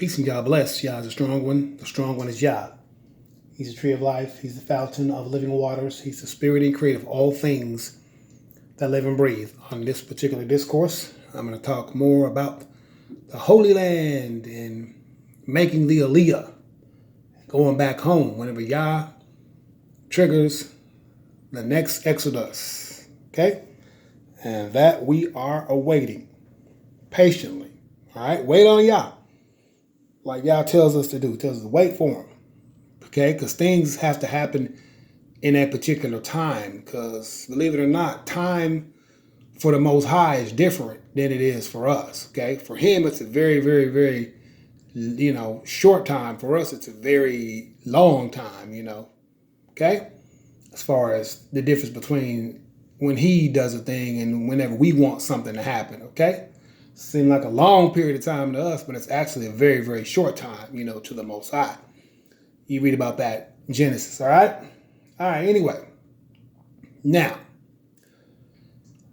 Peace and Yah bless. Yah is a strong one. The strong one is Yah. He's the tree of life. He's the fountain of living waters. He's the spirit and creator of all things that live and breathe. On this particular discourse, I'm going to talk more about the Holy Land and making the Aliyah, going back home whenever Yah triggers the next Exodus. Okay? And that we are awaiting patiently. All right? Wait on Yah. Like Yah tells us to do. He tells us to wait for him. Okay? Because things have to happen in that particular time. Because believe it or not, time for the Most High is different than it is for us. Okay? For him, it's a very, very, very, short time. For us, it's a very long time, Okay? As far as the difference between when he does a thing and whenever we want something to happen. Okay? Seems like a long period of time to us, but it's actually a very, very short time, to the Most High. You read about that in Genesis, all right? All right, anyway. Now,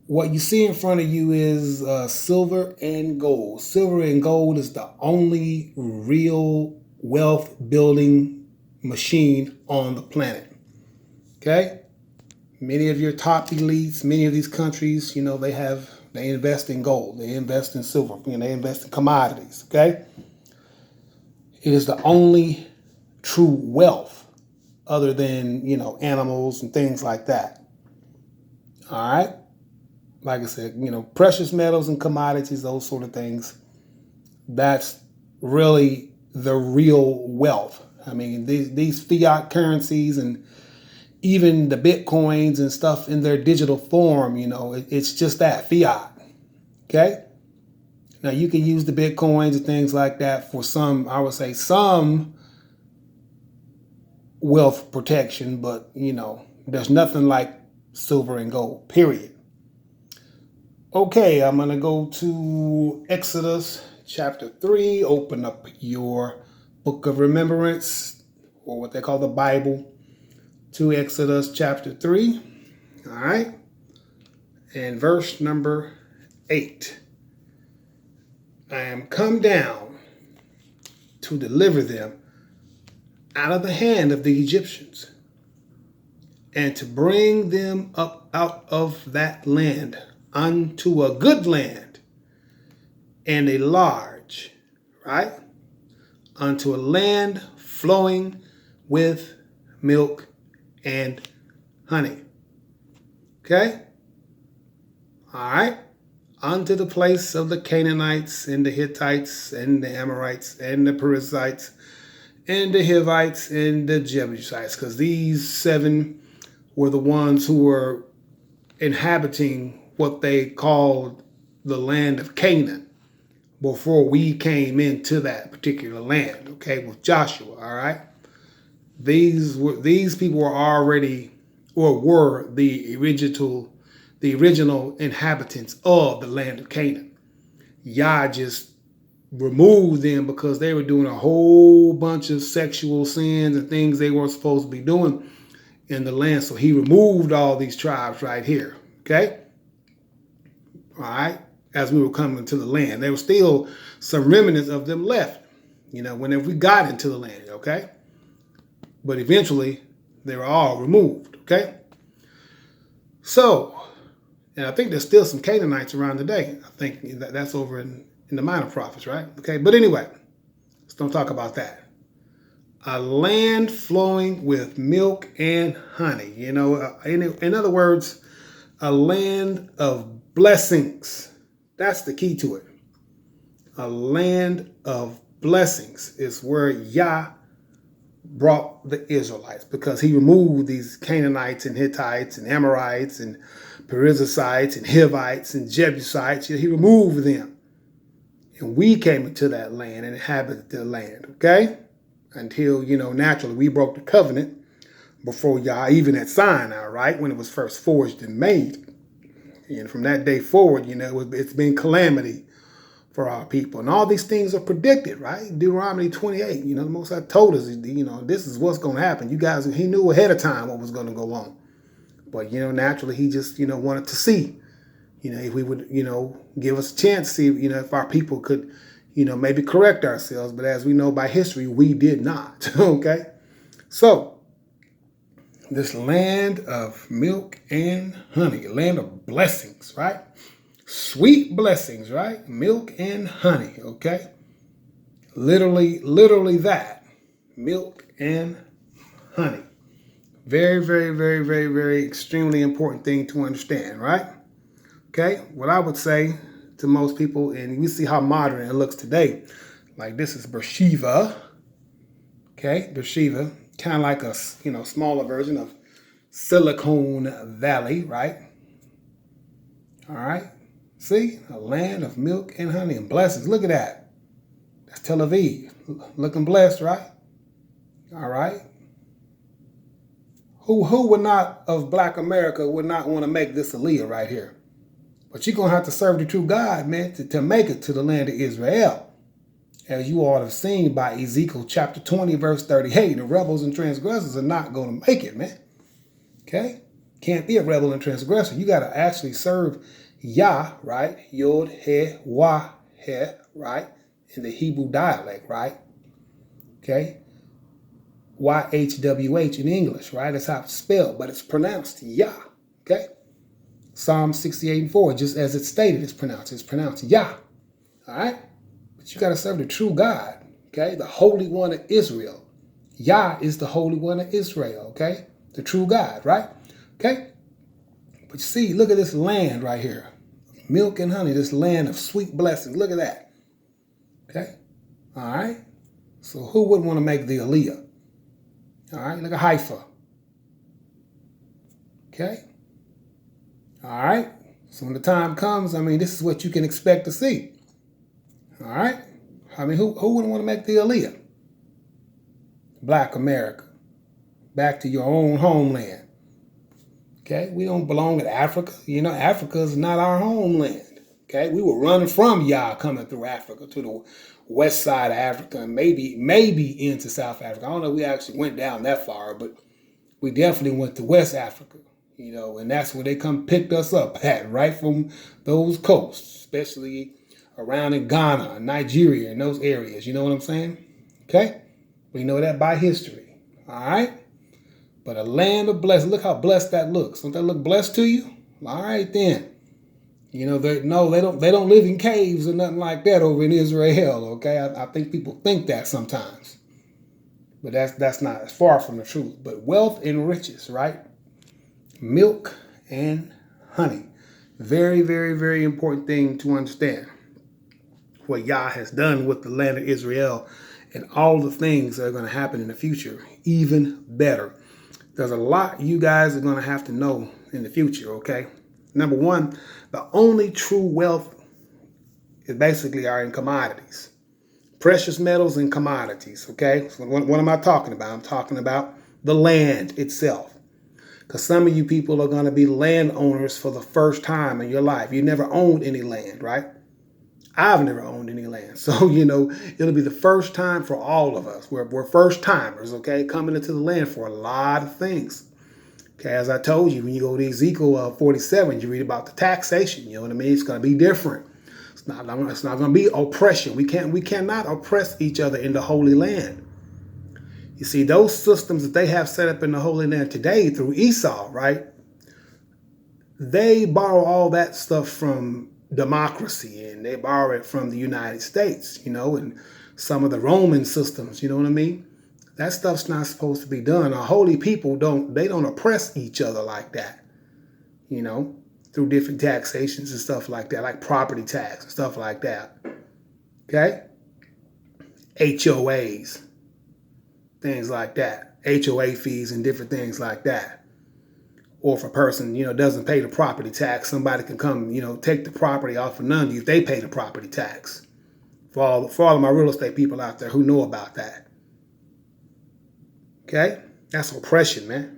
what you see in front of you is silver and gold. Silver and gold is the only real wealth building machine on the planet. Okay? Many of your top elites, many of these countries, they invest in gold. They invest in silver. They invest in commodities. Okay? It is the only true wealth other than, animals and things like that. All right? Like I said, precious metals and commodities, those sort of things, that's really the real wealth. I mean, these fiat currencies and even the Bitcoins and stuff in their digital form, it's just that, fiat. Okay? Now, you can use the Bitcoins and things like that for some, I would say, some wealth protection, but, there's nothing like silver and gold, period. Okay, I'm going to go to Exodus chapter 3, open up your book of remembrance, or what they call the Bible, to Exodus chapter 3, all right, and verse number 8. I am come down to deliver them out of the hand of the Egyptians, and to bring them up out of that land unto a good land, and a large, right, unto a land flowing with milk and honey. Okay? All right? Unto the place of the Canaanites and the Hittites and the Amorites and the Perizzites and the Hivites and the Jebusites, because these 7 were the ones who were inhabiting what they called the land of Canaan before we came into that particular land, okay, with Joshua, all right? These people were already, or were the original inhabitants of the land of Canaan. Yah just removed them because they were doing a whole bunch of sexual sins and things they weren't supposed to be doing in the land. So he removed all these tribes right here, okay? All right, as we were coming to the land. There were still some remnants of them left, whenever we got into the land, okay? But eventually, they were all removed, okay? So, and I think there's still some Canaanites around today. I think that's over in the Minor Prophets, right? Okay, but anyway, let's don't talk about that. A land flowing with milk and honey, in other words, a land of blessings. That's the key to it. A land of blessings is where Yah brought the Israelites, because he removed these Canaanites and Hittites and Amorites and Perizzites and Hivites and Jebusites. He removed them. And we came into that land and inhabited the land, okay? Until, naturally we broke the covenant before Yah, even at Sinai, right? When it was first forged and made. And from that day forward, it's been calamity for our people. And all these things are predicted, right? Deuteronomy 28, the Most High told us, this is what's going to happen. You guys, he knew ahead of time what was going to go on. But, naturally, he just, wanted to see, if we would, give us a chance to see, if our people could, maybe correct ourselves. But as we know by history, we did not. Okay? So, this land of milk and honey, land of blessings, right? Sweet blessings, right? Milk and honey, okay? Literally that. Milk and honey. Very, very, very, very, very extremely important thing to understand, right? Okay, what I would say to most people, and we see how modern it looks today, like this is Beersheba, okay? Beersheba, kind of like a, smaller version of Silicon Valley, right? All right, see, a land of milk and honey and blessings. Look at that. That's Tel Aviv, looking blessed, right? All right. Who would not, of Black America, would not want to make this aliyah right here? But you're going to have to serve the true God, man, to make it to the land of Israel. As you all have seen by Ezekiel chapter 20, verse 38, the rebels and transgressors are not going to make it, man. Okay? Can't be a rebel and transgressor. You got to actually serve Yah, right? Yod, He, Wah, He, right? In the Hebrew dialect, right? Okay? YHWH in English, right? That's how it's spelled, but it's pronounced Yah, okay? Psalm 68:4, just as it's stated, it's pronounced Yah, all right? But you got to serve the true God, okay? The Holy One of Israel. Yah is the Holy One of Israel, okay? The true God, right? Okay? But you see, look at this land right here. Milk and honey, this land of sweet blessings. Look at that, okay? All right? So who wouldn't want to make the aliyah? All right, look at Haifa. Okay. All right. So when the time comes, this is what you can expect to see. All right. Who wouldn't want to make the aliyah? Black America. Back to your own homeland. Okay. We don't belong to Africa. Africa is not our homeland. Okay. We were running from Yah coming through Africa to the west side of Africa and maybe into South Africa. I don't know if we actually went down that far, but we definitely went to West Africa, and that's where they picked us up at, right from those coasts, especially around in Ghana and Nigeria and those areas. You know what I'm saying? Okay? We know that by history. All right? But a land of blessing. Look how blessed that looks. Don't that look blessed to you? All right then. They don't live in caves or nothing like that over in Israel, okay? I think people think that sometimes. But that's not, as far from the truth. But wealth and riches, right? Milk and honey. Very, very, very important thing to understand. What Yah has done with the land of Israel and all the things that are going to happen in the future, even better. There's a lot you guys are going to have to know in the future, okay? Number one, the only true wealth is basically are in commodities. Precious metals and commodities, okay? So what am I talking about? I'm talking about the land itself. Because some of you people are going to be landowners for the first time in your life. You never owned any land, right? I've never owned any land. So, it'll be the first time for all of us. We're first timers, okay? Coming into the land for a lot of things. Okay, as I told you, when you go to Ezekiel 47, you read about the taxation. You know what I mean? It's going to be different. It's not going to be oppression. We cannot oppress each other in the Holy Land. You see, those systems that they have set up in the Holy Land today through Esau, right? They borrow all that stuff from democracy, and they borrow it from the United States, and some of the Roman systems. You know what I mean? That stuff's not supposed to be done. Our holy people don't oppress each other like that, through different taxations and stuff like that, like property tax and stuff like that. Okay? HOAs, things like that. HOA fees and different things like that. Or if a person, doesn't pay the property tax, somebody can come, take the property off of none of you if they pay the property tax. For all of my real estate people out there who know about that. Okay? That's oppression, man.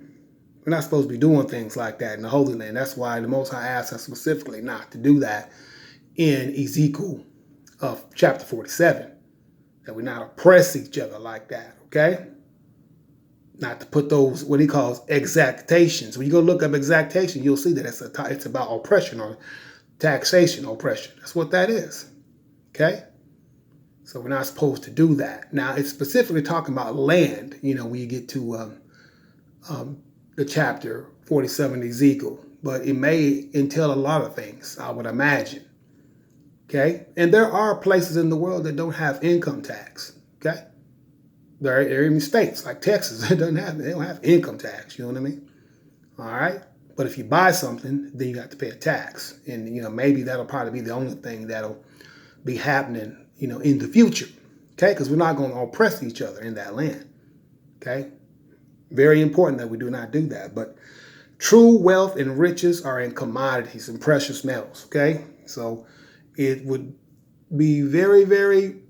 We're not supposed to be doing things like that in the Holy Land. That's why the Most High asked us specifically not to do that in Ezekiel chapter 47. That we not oppress each other like that, okay? Not to put those, what he calls exactations. When you go look up exactation, you'll see that it's about oppression or taxation oppression. That's what that is, okay? So we're not supposed to do that. Now, it's specifically talking about land, when you get to the chapter 47 Ezekiel, but it may entail a lot of things, I would imagine. Okay? And there are places in the world that don't have income tax. Okay? There are even states like Texas that they don't have income tax, you know what I mean? All right? But if you buy something, then you have to pay a tax. And, maybe that'll probably be the only thing that'll be happening, in the future. Okay? Because we're not going to oppress each other in that land. Okay? Very important that we do not do that. But true wealth and riches are in commodities and precious metals. Okay? So it would be very, very, I'm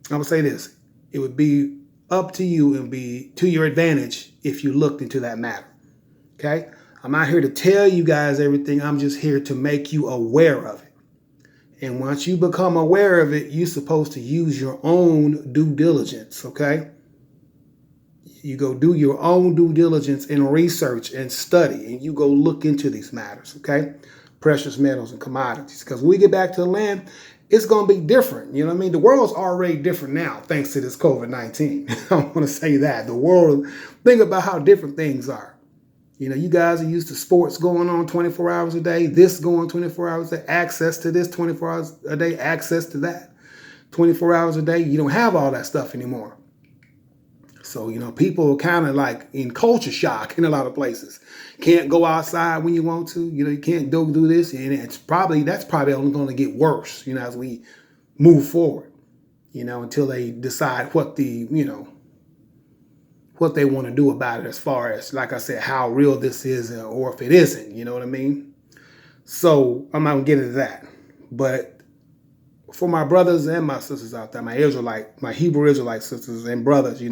going to say this. It would be up to you and be to your advantage if you looked into that matter. Okay? I'm not here to tell you guys everything. I'm just here to make you aware of it. And once you become aware of it, you're supposed to use your own due diligence, okay? You go do your own due diligence and research and study, and you go look into these matters, okay? Precious metals and commodities. Because when we get back to the land, it's going to be different. You know what I mean? The world's already different now, thanks to this COVID-19. I want to say that. The world, think about how different things are. You guys are used to sports going on 24 hours a day, this going 24 hours a day, access to this 24 hours a day, access to that 24 hours a day. You don't have all that stuff anymore. So, people are kind of like in culture shock in a lot of places. Can't go outside when you want to. You can't do this. And that's probably only going to get worse, as we move forward, until they decide what what they want to do about it as far as, like I said, how real this is or if it isn't, you know what I mean? So I'm not going to get into that. But for my brothers and my sisters out there, my Hebrew Israelite sisters and brothers,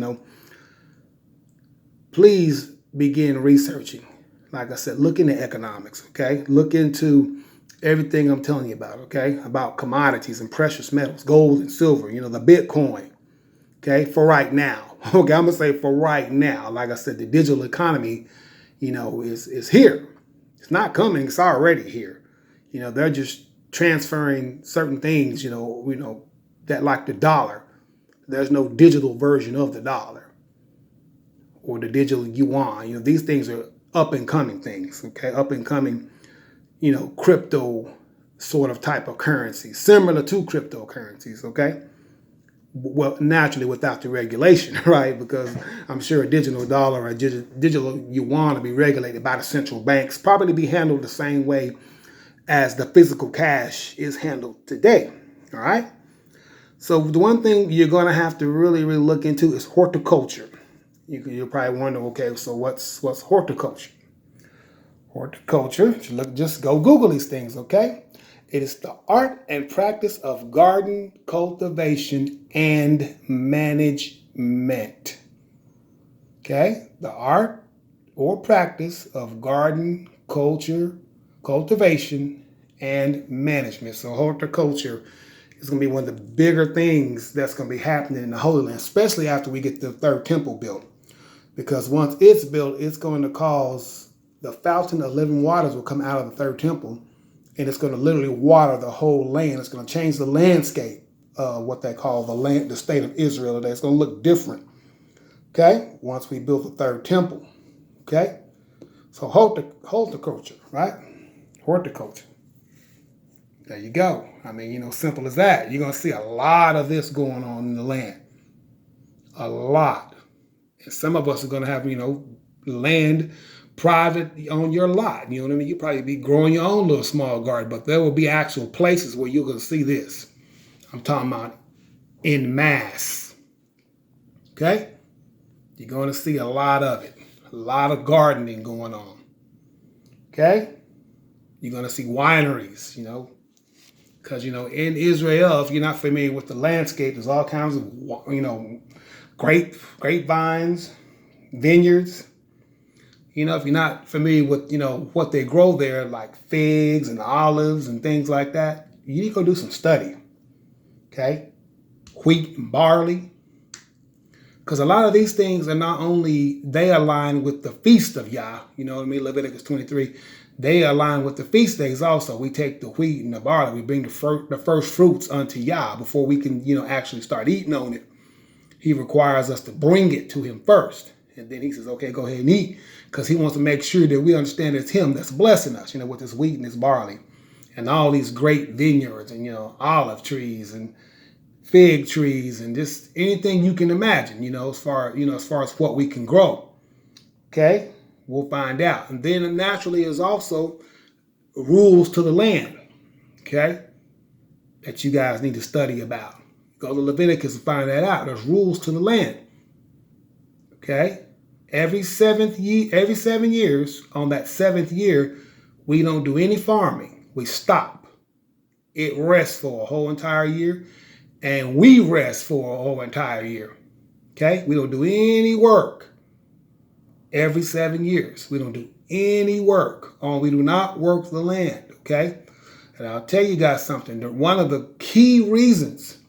please begin researching. Like I said, look into economics, okay? Look into everything I'm telling you about, okay? About commodities and precious metals, gold and silver, the Bitcoin, okay? For right now. Okay, I'm going to say for right now. Like I said, the digital economy, is here. It's not coming. It's already here. They're just transferring certain things, that like the dollar. There's no digital version of the dollar or the digital yuan. These things are up and coming things, okay? Up and coming, crypto sort of type of currency, similar to cryptocurrencies, okay? Well, naturally without the regulation, right? Because I'm sure a digital dollar or a digital yuan to be regulated by the central banks, probably to be handled the same way as the physical cash is handled today, all right? So the one thing you're going to have to really, really look into is horticulture. You'll probably wonder, okay, so what's horticulture? Horticulture, just go Google these things, okay? It is the art and practice of garden cultivation and management. Okay? The art or practice of garden cultivation and management. So horticulture is going to be one of the bigger things that's going to be happening in the Holy Land, especially after we get the third temple built. Because once it's built, it's going to cause the fountain of living waters will come out of the third temple. And it's going to literally water the whole land. It's going to change the landscape, what they call the state of Israel today. It's going to look different, okay, once we build the third temple, okay? So horticulture, right? Horticulture. There you go. I mean, simple as that. You're going to see a lot of this going on in the land. A lot. And some of us are going to have, land private on your lot. You know what I mean? You probably be growing your own little small garden, but there will be actual places where you're going to see this. I'm talking about en masse. Okay? You're going to see a lot of it. A lot of gardening going on. Okay? You're going to see wineries, because, in Israel, if you're not familiar with the landscape, there's all kinds of, grapevines, vineyards. If you're not familiar with, what they grow there, like figs and olives and things like that, you need to go do some study, okay? Wheat and barley. Because a lot of these things are not only, they align with the feast of Yah, Leviticus 23. they align with the feast days also. We take the wheat and the barley. We bring the first fruits unto Yah before we can, actually start eating on it. He requires us to bring it to him first. And then he says, okay, go ahead and eat. Because he wants to make sure that we understand it's him that's blessing us, with this wheat and this barley. And all these great vineyards and, olive trees and fig trees and just anything you can imagine, as far as what we can grow. Okay? We'll find out. And then naturally is also rules to the land. Okay? That you guys need to study about. Go to Leviticus and find that out. There's rules to the land. Okay? Every 7 years, on that 7th year, we don't do any farming. We stop. It rests for a whole entire year, and we rest for a whole entire year. Okay? We don't do any work every 7 years. We don't do any work. We do not work the land. Okay? And I'll tell you guys something. One of the key reasons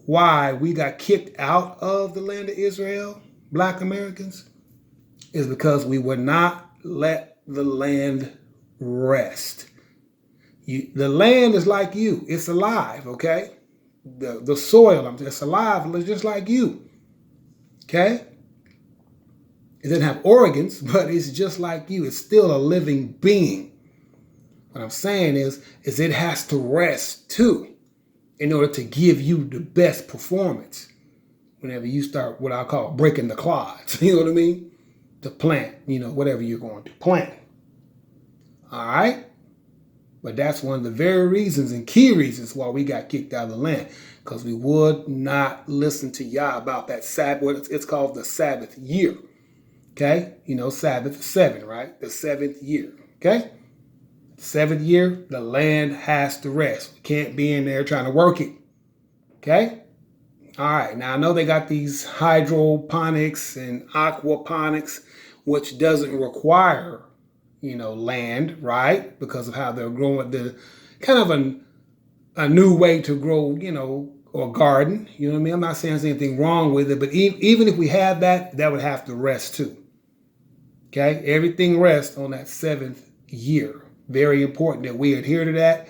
why we got kicked out of the land of Israel, Black Americans, is because we would not let the land rest. The land is like you. It's alive, okay? The soil, it's alive just like you, okay? It doesn't have organs, but it's just like you. It's still a living being. What I'm saying is it has to rest too in order to give you the best performance whenever you start what I call breaking the clods. You know what I mean? To plant, whatever you're going to plant. All right? But that's one of the very reasons and key reasons why we got kicked out of the land. Because we would not listen to Yah about that Sabbath. It's called the Sabbath year. Okay? Sabbath 7, right? The 7th year. Okay? The 7th year, the land has to rest. We can't be in there trying to work it. Okay? All right. Now, I know they got these hydroponics and aquaponics, which doesn't require, land, right? Because of how they're growing. The kind of a new way to grow, or garden. You know what I mean? I'm not saying there's anything wrong with it, but even if we had that would have to rest too. Okay? Everything rests on that 7th year. Very important that we adhere to that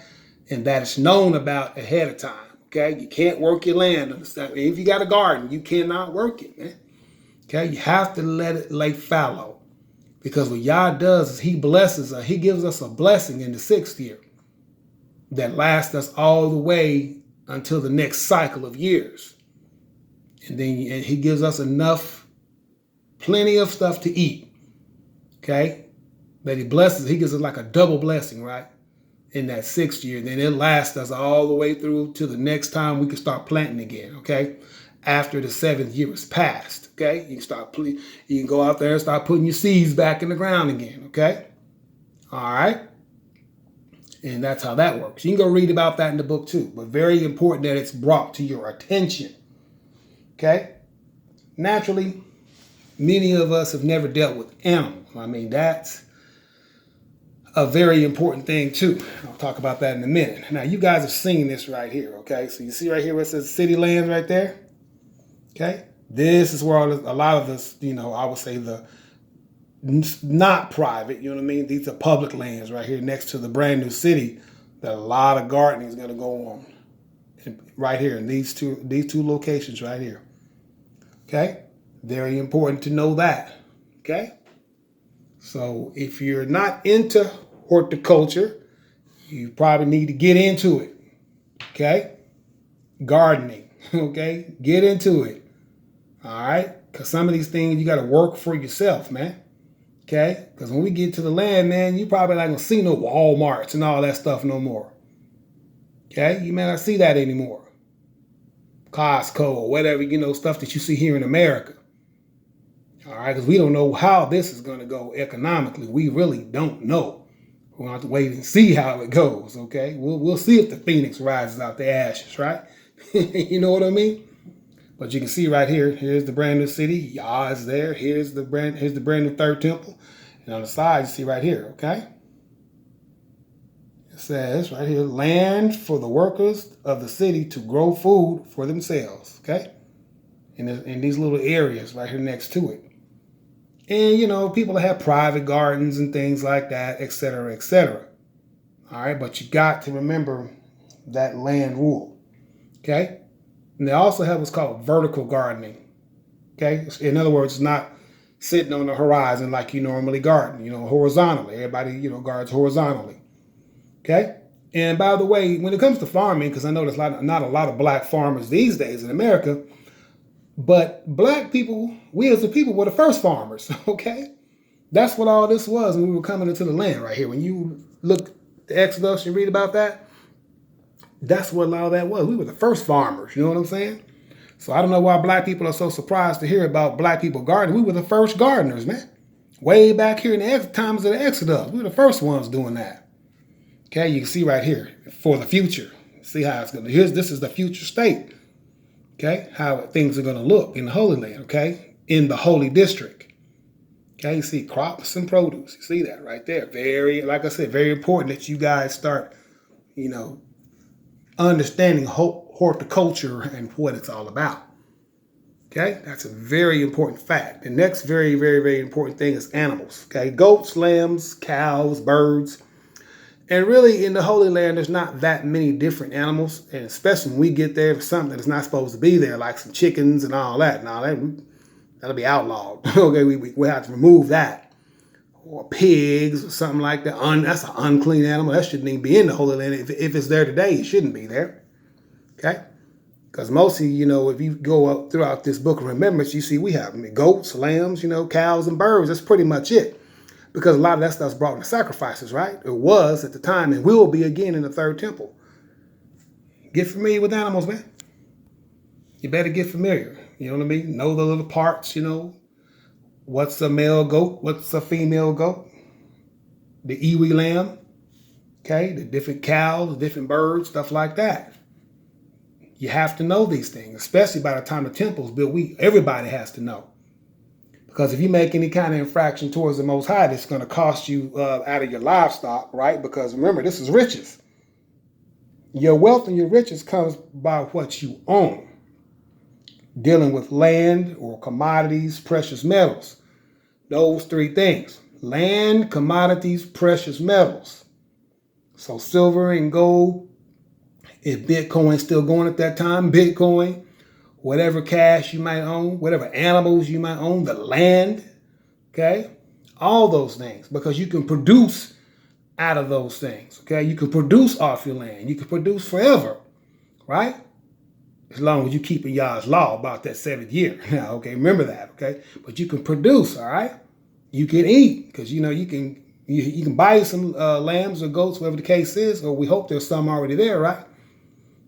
and that it's known about ahead of time. Okay? You can't work your land. If you got a garden, you cannot work it, man. Okay? You have to let it lay fallow. Because what Yah does is he blesses us. He gives us a blessing in the 6th year that lasts us all the way until the next cycle of years. And then he gives us plenty of stuff to eat. Okay? That he blesses. He gives us like a double blessing, right? In that 6th year. Then it lasts us all the way through to the next time we can start planting again. Okay? After the 7th year is passed. Okay? You can go out there and start putting your seeds back in the ground again. Okay? All right? And that's how that works. You can go read about that in the book too. But very important that it's brought to your attention. Okay? Naturally, many of us have never dealt with animals. I mean, that's a very important thing too. I'll talk about that in a minute. Now, you guys have seen this right here, okay? So you see right here where it says city lands right there? Okay? This is where a lot of this, I would say the not private, you know what I mean? These are public lands right here next to the brand new city that a lot of gardening is going to go on. Right here in these two locations right here. Okay? Very important to know that. Okay? So if you're not into horticulture, you probably need to get into it. Okay? Gardening. Okay? Get into it. All right? Because some of these things you got to work for yourself, man. Okay? Because when we get to the land, man, you probably not going to see no Walmarts and all that stuff no more. Okay? You may not see that anymore. Costco or whatever, stuff that you see here in America. All right? Because we don't know how this is going to go economically. We really don't know. We'll have to wait and see how it goes, okay? We'll see if the phoenix rises out the ashes, right? You know what I mean? But you can see right here, here's the brand new city. Yah is there. Here's the brand new third temple. And on the side, you see right here, okay? It says right here, land for the workers of the city to grow food for themselves, okay? In these little areas right here next to it. And, people that have private gardens and things like that, et cetera, et cetera. All right, but you got to remember that land rule, okay? And they also have what's called vertical gardening, okay? In other words, it's not sitting on the horizon like you normally garden, horizontally. Everybody, gards horizontally, okay? And by the way, when it comes to farming, because I know there's not a lot of black farmers these days in America, but black people, we as a people were the first farmers, okay? That's what all this was when we were coming into the land right here. When you look at the Exodus and read about that, that's what a lot of that was. We were the first farmers, you know what I'm saying? So I don't know why black people are so surprised to hear about black people gardening. We were the first gardeners, man. Way back here in the times of the Exodus, we were the first ones doing that. Okay, you can see right here, for the future. See how it's going to, this is the future state. Okay, how things are going to look in the Holy Land, okay? In the Holy District. Okay, you see crops and produce. You see that right there. Very, like I said, very important that you guys start, understanding horticulture and what it's all about. Okay, that's a very important fact. The next very, very, very important thing is animals. Okay, goats, lambs, cows, birds. And really, in the Holy Land, there's not that many different animals. And especially when we get there, something that's not supposed to be there, like some chickens and all that. Now, that'll be outlawed. Okay, we have to remove that. Or pigs or something like that. That's an unclean animal. That shouldn't even be in the Holy Land. If it's there today, it shouldn't be there. Okay? Because mostly, if you go up throughout this book of remembrance, you see we have goats, lambs, cows and birds. That's pretty much it. Because a lot of that stuff's brought in the sacrifices, right? It was at the time and will be again in the third temple. Get familiar with animals, man. You better get familiar. You know what I mean? Know the little parts, What's a male goat? What's a female goat? The Iwi lamb, okay? The different cows, different birds, stuff like that. You have to know these things, especially by the time the temple's built. Everybody has to know. Because if you make any kind of infraction towards the Most High, it's going to cost you out of your livestock, right? Because remember, this is riches. Your wealth and your riches comes by what you own. Dealing with land or commodities, precious metals. Those three things. Land, commodities, precious metals. So silver and gold, if Bitcoin's still going at that time, Bitcoin, whatever cash you might own, whatever animals you might own, the land, okay? All those things, because you can produce out of those things, okay? You can produce off your land. You can produce forever, right? As long as you keep in Yah's law about that 7th year. Now, okay, remember that, okay? But you can produce, all right? You can eat, because, you can buy some lambs or goats, whatever the case is, or we hope there's some already there, right?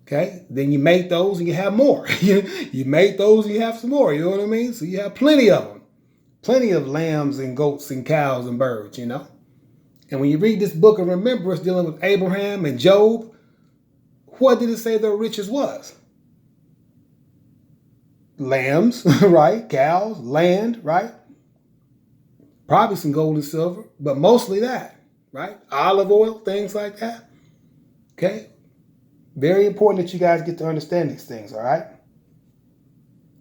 Okay, then you make those and you have more. You make those and you have some more, you know what I mean? So you have plenty of them. Plenty of lambs and goats and cows and birds, And when you read this book of remembrance dealing with Abraham and Job, what did it say their riches was? Lambs, right? Cows, land, right? Probably some gold and silver, but mostly that, right? Olive oil, things like that. Okay? Very important that you guys get to understand these things, all right?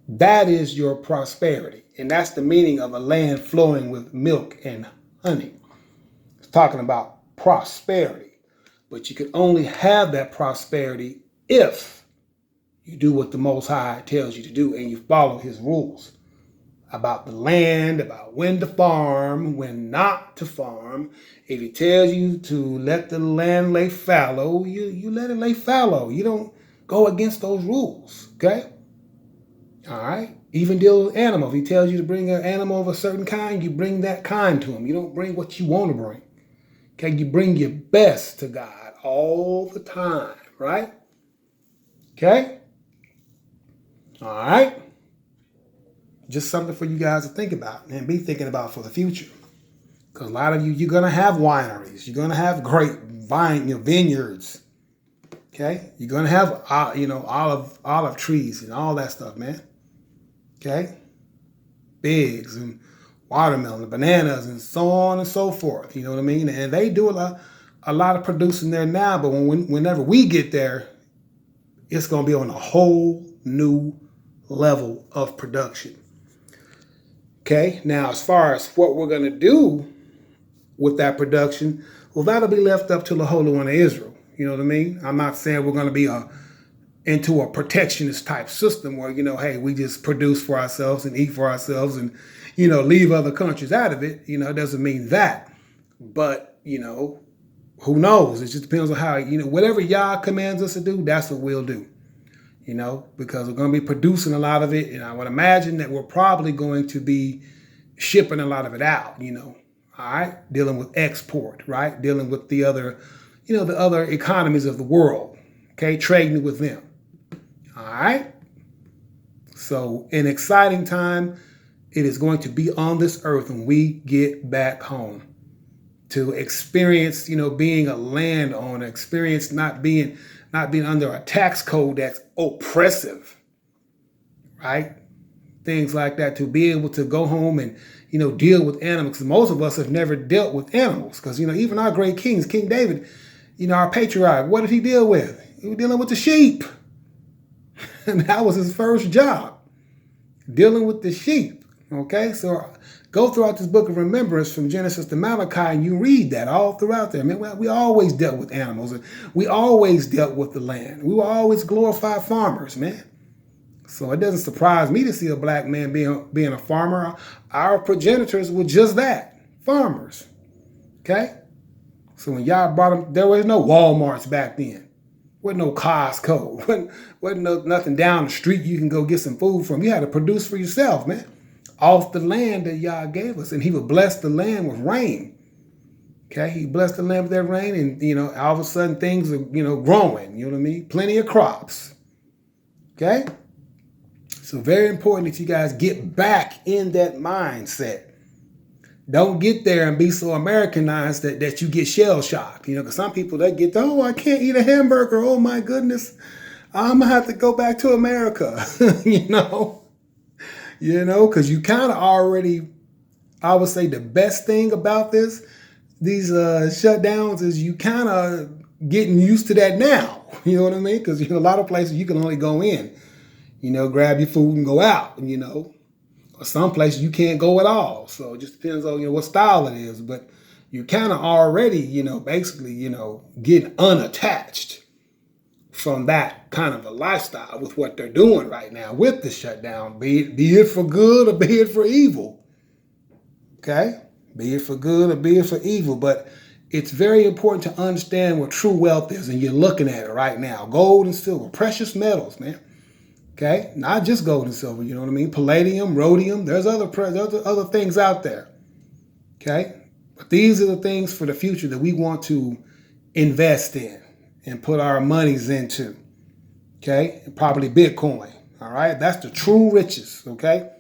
That is your prosperity. And that's the meaning of a land flowing with milk and honey. It's talking about prosperity. But you can only have that prosperity if you do what the Most High tells you to do and you follow his rules about the land, about when to farm, when not to farm. If he tells you to let the land lay fallow, you let it lay fallow. You don't go against those rules, okay? All right? Even deal with animals. If he tells you to bring an animal of a certain kind, you bring that kind to him. You don't bring what you want to bring. Okay? You bring your best to God all the time, right? Okay? All right? Just something for you guys to think about and be thinking about for the future. Because a lot of you're going to have wineries. You're going to have great vineyards. Okay? You're going to have, olive trees and all that stuff, man. Okay? Figs and watermelon, and bananas, and so on and so forth. You know what I mean? And they do a lot of producing there now, but whenever we get there, it's going to be on a whole new level of production. Okay, now as far as what we're going to do with that production, well, that'll be left up to the Holy One of Israel. You know what I mean? I'm not saying we're going to be into a protectionist type system where, hey, we just produce for ourselves and eat for ourselves and, leave other countries out of it. It doesn't mean that. But, who knows? It just depends on how, whatever Yah commands us to do, that's what we'll do. Because we're going to be producing a lot of it. And I would imagine that we're probably going to be shipping a lot of it out, all right? Dealing with export, right? Dealing with the other, the other economies of the world, okay? Trading with them, all right? So an exciting time it is going to be on this earth when we get back home to experience, being a landowner, experience not being under a tax code that's oppressive, right? Things like that, to be able to go home and, deal with animals. Most of us have never dealt with animals because, even our great kings, King David, our patriarch, what did he deal with? He was dealing with the sheep. And that was his first job, dealing with the sheep. Okay, so go throughout this book of remembrance from Genesis to Malachi, and you read that all throughout there. I mean, we always dealt with animals, and we always dealt with the land. We were always glorified farmers, man. So it doesn't surprise me to see a black man being a farmer. Our progenitors were just that, farmers. Okay, so when y'all brought them, there was no Walmarts back then. Wasn't no Costco. Wasn't nothing down the street you can go get some food from. You had to produce for yourself, man. Off the land that Yah gave us. And he would bless the land with rain. Okay, he blessed the land with that rain, and all of a sudden things are, growing, you know what I mean? Plenty of crops. Okay? So very important that you guys get back in that mindset. Don't get there and be so Americanized that you get shell shocked. Because some people, they get, I can't eat a hamburger. Oh my goodness. I'm going to have to go back to America. Because you kind of already, I would say the best thing about these shutdowns is you kind of getting used to that now. You know what I mean? Because a lot of places you can only go in, grab your food and go out, or some places you can't go at all. So it just depends on, what style it is. But you're kind of already, basically, getting unattached from that kind of a lifestyle with what they're doing right now with the shutdown, be it for good or be it for evil. Okay? Be it for good or be it for evil. But it's very important to understand what true wealth is, and you're looking at it right now. Gold and silver, precious metals, man. Okay? Not just gold and silver, you know what I mean? Palladium, rhodium, there's other things out there. Okay? But these are the things for the future that we want to invest in and put our monies into, okay? And probably Bitcoin, all right? That's the true riches, okay?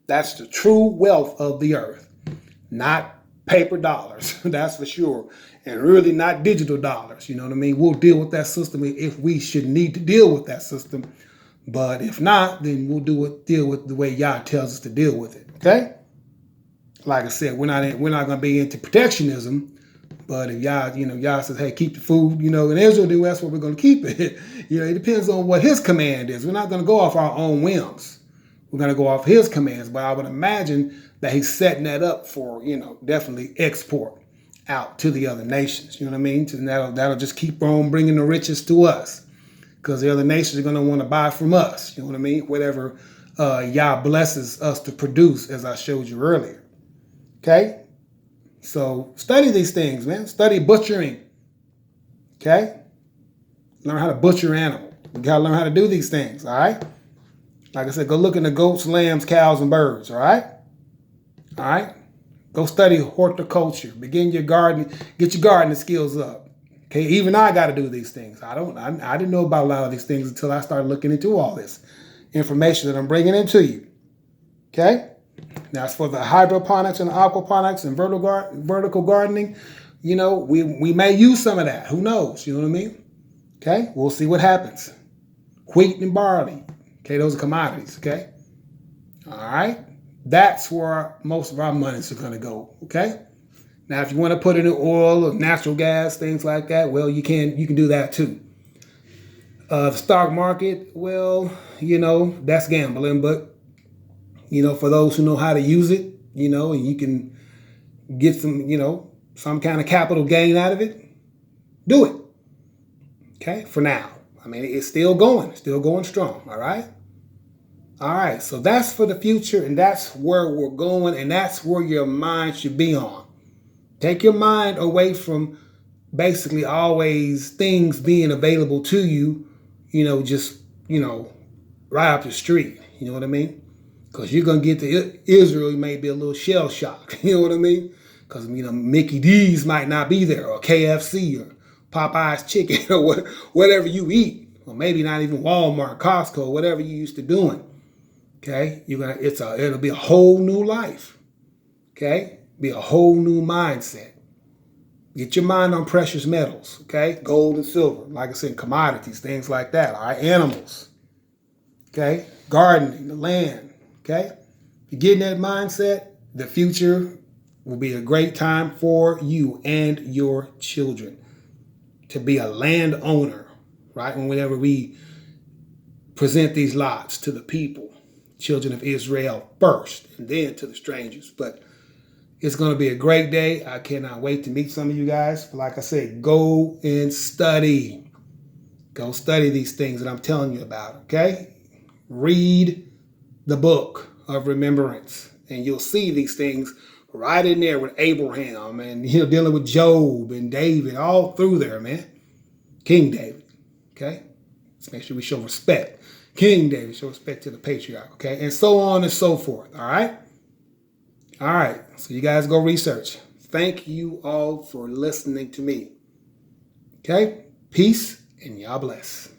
That's the true wealth of the earth, not paper dollars, that's for sure, and really not digital dollars, you know what I mean? We'll deal with that system if we should need to deal with that system, but if not, then we'll deal with the way Yah tells us to deal with it, okay? Like I said, we're not going to be into protectionism. But if Yah says, hey, keep the food, in Israel, that's where we're going to keep it. It depends on what his command is. We're not going to go off our own whims. We're going to go off his commands. But I would imagine that he's setting that up for, definitely export out to the other nations. You know what I mean? And that'll just keep on bringing the riches to us. Because the other nations are going to want to buy from us. You know what I mean? Whatever Yah blesses us to produce, as I showed you earlier. Okay? So study these things, man. Study butchering. Okay? Learn how to butcher an animal. You got to learn how to do these things, all right? Like I said, go look into goats, lambs, cows, and birds, all right? All right? Go study horticulture. Begin your garden. Get your gardening skills up. Okay? Even I got to do these things. I didn't know about a lot of these things until I started looking into all this information that I'm bringing into you. Okay? Now, as for the hydroponics and aquaponics and vertical gardening, we may use some of that. Who knows? You know what I mean? Okay, we'll see what happens. Wheat and barley. Okay, those are commodities. Okay, all right. That's where most of our monies are going to go. Okay. Now, if you want to put it in oil or natural gas, things like that, well, you can do that too. The stock market, well, that's gambling, but for those who know how to use it, and you can get some kind of capital gain out of it, do it. Okay, for now. I mean, it's still going strong, all right? All right, so that's for the future, and that's where we're going, and that's where your mind should be on. Take your mind away from basically always things being available to you, just, right up the street. You know what I mean? Because you're going to get to Israel, you may be a little shell shocked. You know what I mean? Because, Mickey D's might not be there, or KFC, or Popeye's chicken, or whatever you eat. Or maybe not even Walmart, Costco, whatever you used to doing. Okay? It'll be a whole new life. Okay? Be a whole new mindset. Get your mind on precious metals, okay? Gold and silver, like I said, commodities, things like that, all right? Animals, okay? Gardening, the land, okay? If you get in that mindset, the future will be a great time for you and your children to be a landowner, right? And whenever we present these lots to the people, children of Israel first, and then to the strangers, but it's going to be a great day. I cannot wait to meet some of you guys. But like I said, go and study. Go study these things that I'm telling you about, okay? Read the book of remembrance, and you'll see these things right in there with Abraham and dealing with Job and David, all through there, man. King David, okay? Let's make sure we show respect. King David, show respect to the patriarch, okay? And so on and so forth, all right? All right, so you guys go research. Thank you all for listening to me. Okay? Peace and y'all bless.